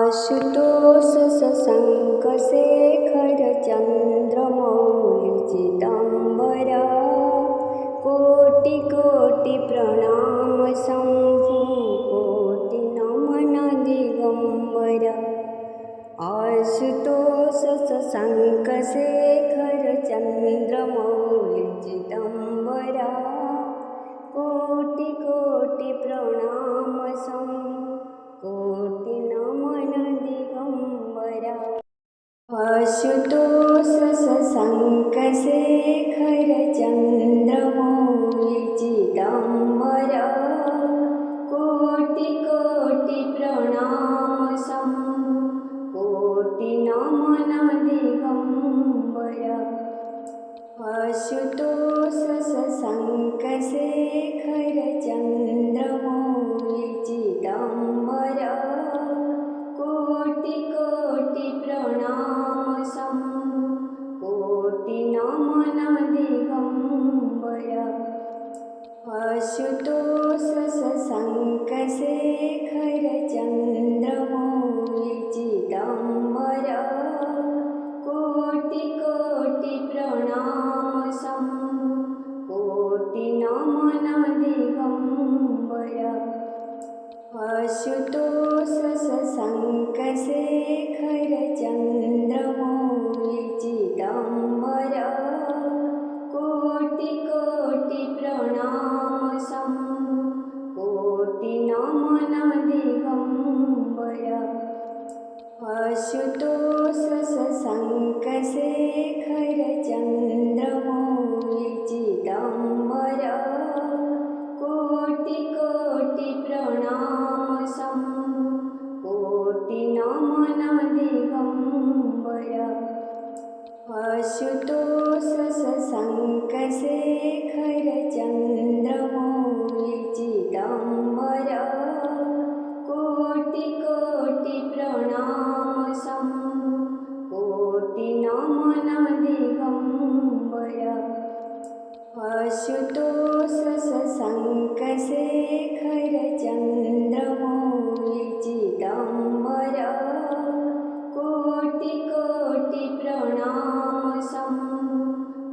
आशुतोष शशंक शेखर चंद्रमौलि चिदंबरा। कोटि कोटि प्रणाम शंभु कोटि नमन दिगंबरा। आशुतोष शशंक शेखर चंद्रमौलि चिदंबरा। कोटि कोटि प्रणाम शंभु कोटि नमन दिगंबरा। आशुतोष शशंक शेखर चंद्रमौलि चिदंबरा। कोटि कोटि प्रणाम शंभु कोटि नमन दिगंबरा। आशुतोष शशंक शेखर चंद्रमौलि चिदंबरा। कोटि कोटि प्रणाम शंभु कोटि नमन दिगंबरा। आशुतोष शशंक शेखर चंद्रमौलि चिदंबरा। कोटि कोटि प्रणाम शंभु कोटि नमन दिगंबरा। आशुतोष शशंक शेखर चंद्रमौलि चिदंबरा। कोटि कोटि प्रणाम शंभु कोटि नमन दिगंबरा। आशुतोष शशंक शेखर चंद्रमौलि चिदंबरा। कोटि कोटि प्रणाम शंभु कोटि नमन दिगंबरा। आशुतोष शशंक शेखर चंद्रमौलि चिदंबरा। कोटि कोटि प्रणाम शंभु कोटि नमन दिगंबरा। आशुतोष शशंक शेखर चंद्रमौलि चिदंबरा। कोटि कोटि प्रणाम शंभु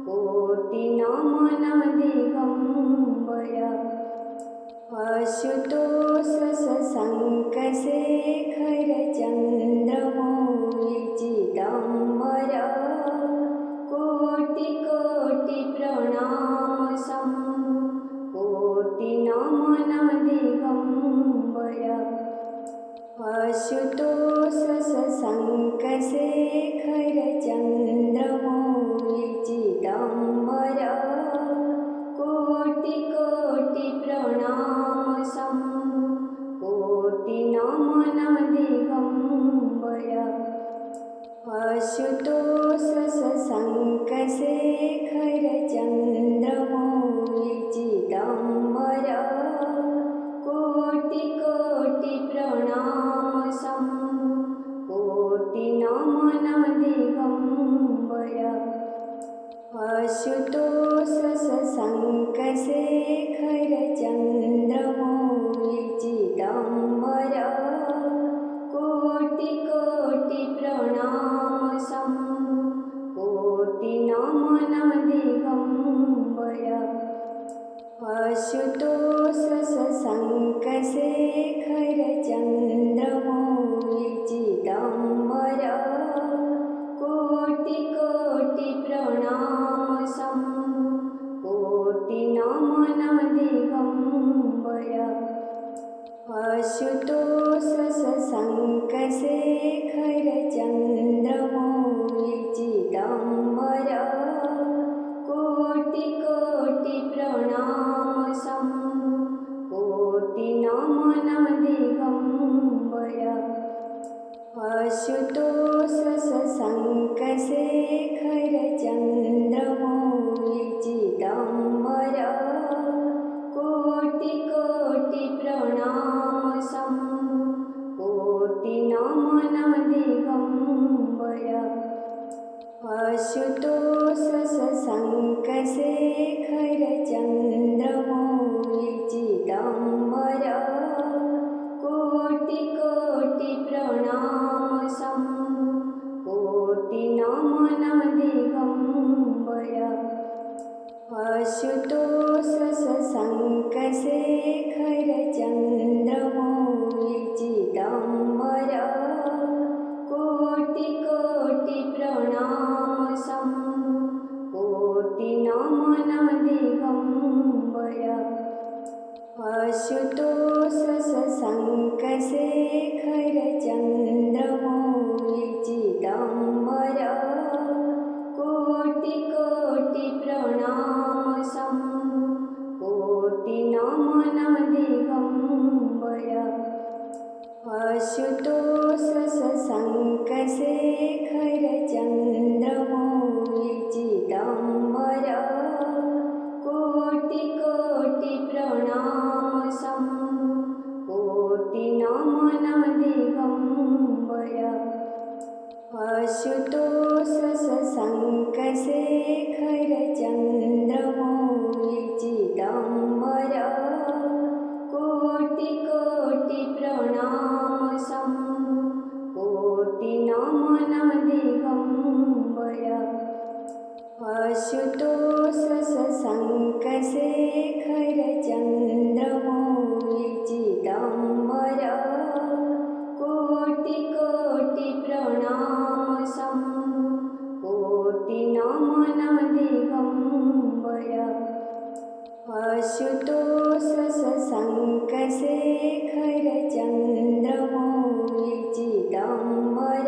कोटि नमन दिगंबरा। आशुतोष शशंक शेखर चंद्रमौलि चिदंबरा। कोटि कोटि प्रणाम शंभु कोटि नमन दिगंबरा। आशुतोष शशंक शेखर चंद्रमौलि चिदंबरा। कोटि कोटि प्रणाम शंभु कोटि नमन दिगंबरा। आशुतोष शशंक शेखर चंद्रमौलि चिदंबरा। कोटि कोटि प्रणाम शंभु कोटि नमन दिगंबरा। आशुतोष शशंक शेखर चंद्रमौलि चिदंबरा। कोटि कोटि प्रणाम शंभु कोटि नमन दिगंबरा। आशुतोष शशंक शेखर चंद्रमौलि चिदंबरा। कोटि कोटि प्रणाम शंभु कोटि नमन दिगंबरा। आशुतोष शशंक शेखर चंद्रमौलि चिदंबरा। कोटि कोटि प्रणाम शंभु कोटि नमन दिगंबरा। आशुतोष शशंक शेखर चंद्रमौलि चिदंबरा। कोटि कोटि प्रणाम शंभु कोटि नमन दिगंबरा। आशुतोष शशंक शेखर चंद्रमौलि चिदंबरा। कोटि कोटि प्रणाम आशुतोष शशाङ्कशेखर चन्द्रमौळि चिदम्बर कोटि कोटि प्रणाम शम्भो कोटि नमन दिगम्बर आशुतोष शशाङ्कशेखर चन्द्रमौळि चिदम्बर कोटि कोटि प्रणाम शम्भो कोटि नमन दिगम्बर आशुतोष शशाङ्कशेखर चन्द्रमौळि चिदम्बर कोटि कोटि प्रणाम शम्भो कोटि नमन दिगम्बर आशुतोष शशाङ्कशेखर चन्द्रमौळि चिदम्बर कोटि कोटि प्रणाम शम्भो कोटि नमन दिगम्बर आशुतोष शशाङ्कशेखर चन्द्रमौळि चिदम्बर कोटि कोटि प्रणाम शम्भो कोटि नमन दिगम्बर आशुतोष शशाङ्कशेखर चन्द्रमौळि चिदम्बर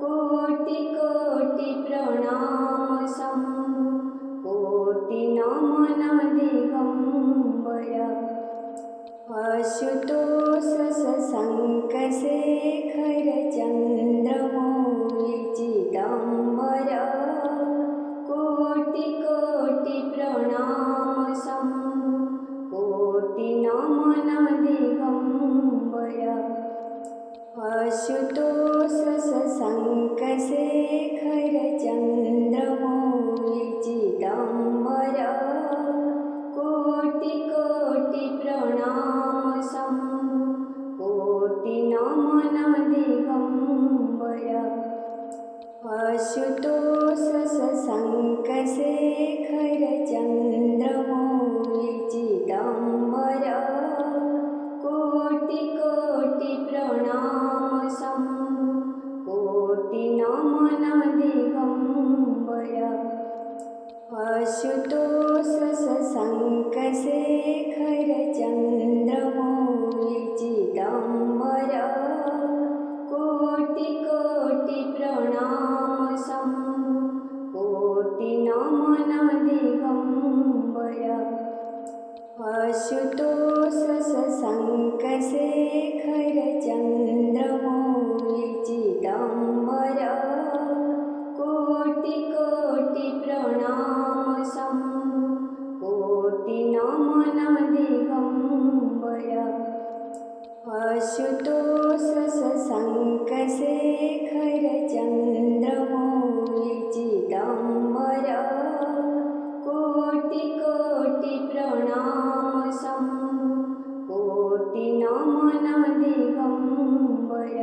कोटि कोटि प्रणाम शम्भो कोटि नमन दिगम्बर आशुतोष शशाङ्कशेखर चन्द्रमौळि चिदम्बर कोटि कोटि प्रणाम शम्भो कोटि नमन दिगम्बर आशुतोष शशाङ्कशेखर चन्द्रमौळि चिदम्बर कोटि कोटि प्रणाम शम्भो कोटि नमन दिगम्बर आशुतोष शशाङ्कशेखर चन्द्रमौळि चिदम्बर कोटि कोटि प्रणाम शम्भो कोटि नमन दिगम्बर आशुतोष शशाङ्कशेखर चन्द्रमौळि चिदम्बर कोटि कोटि प्रणाम शम्भो कोटि नमन दिगम्बर आशुतोष शशाङ्कशेखर चन्द्रमौळि चिदम्बर कोटि कोटि प्रणाम शम्भो कोटि नमन दिगम्बर आशुतोष शशाङ्कशेखर चन्द्रमौळि चिदम्बर कोटि कोटि प्रणाम शम्भो कोटि नमन दिगम्बर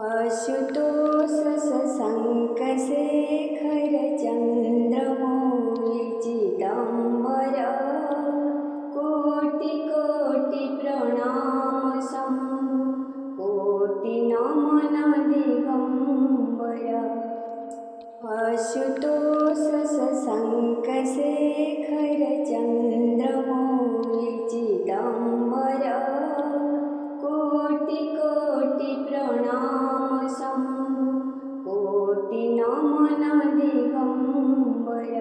आशुतोष शशाङ्कशेखर चन्द्रमौळि चिदम्बर कोटि कोटि प्रणाम शम्भो कोटि नमन दिगम्बर आशुतोष शशाङ्कशेखर चन्द्रमौळि चिदम्बर कोटि कोटि प्रणाम शम्भो कोटि नमन दिगम्बर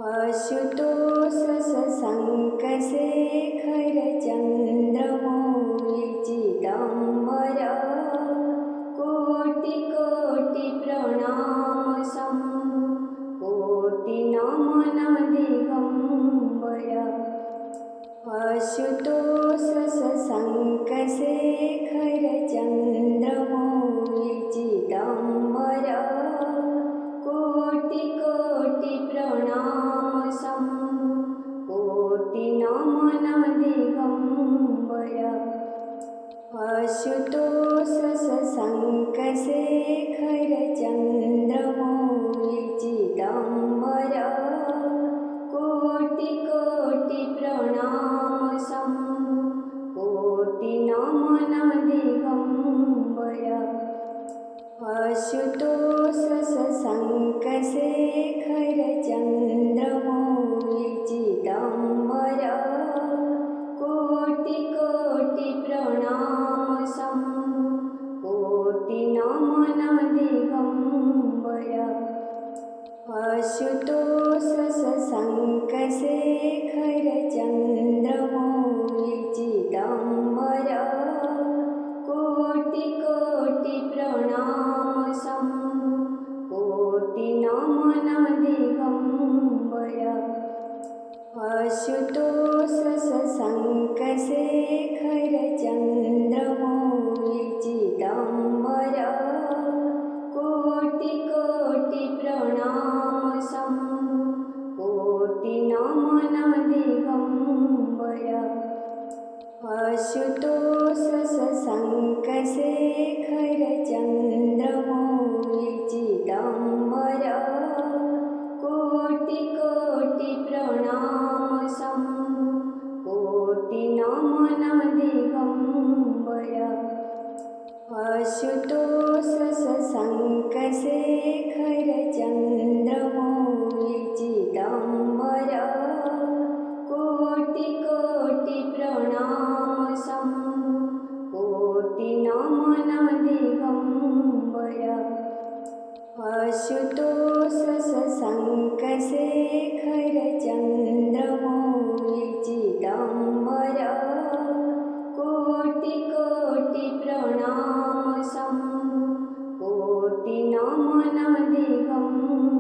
आशुतोष शशाङ्कशेखर चन्द्रमौळि चिदम्बर कोटि कोटि प्रणाम शम्भो कोटि नमन दिगम्बर आशुतोष शशाङ्कशेखर चन्द्रमौळि चिदम्बर कोटि कोटि प्रणाम शम्भो कोटि नमन दिगम्बर आशुतोष शशाङ्कशेखर चन्द्रमौळि चिदम्बर कोटि कोटि प्रणाम शम्भो कोटि नमन दिगम्बर आशुतोष शशाङ्क शेखर चन्द्रमौळि चिदम्बर कोटि कोटि प्रणाम शम्भो कोटि नमन दिगम्बर आशुतोष शशाङ्क शेखर चन्द्रमौळि चिदम्बर कोटि कोटि प्रणाम शम्भो कोटि नमन दिगम्बर आशुतोष शशाङ्क शेखर चन्द्रमौळि चिदम्बर कोटि कोटि प्रणाम शम्भो कोटि नमन दिगम्बर आशुतोष शशाङ्क शेखर चन्द्रमौळि चिदम्बर कोटि कोटि प्रणाम शम्भो कोटि नमन दिगम्बर आशुतोष शशाङ्क शेखर चन्द्रमौळि चिदम्बर कोटि कोटि प्रणाम शम्भो कोटि नमन दिगम्बर आशुतोष शशाङ्क शेखर चन्द्रमौळि चिदम्बर कोटि कोटि प्रणाम शम्भो कोटि नमन दिगम्बर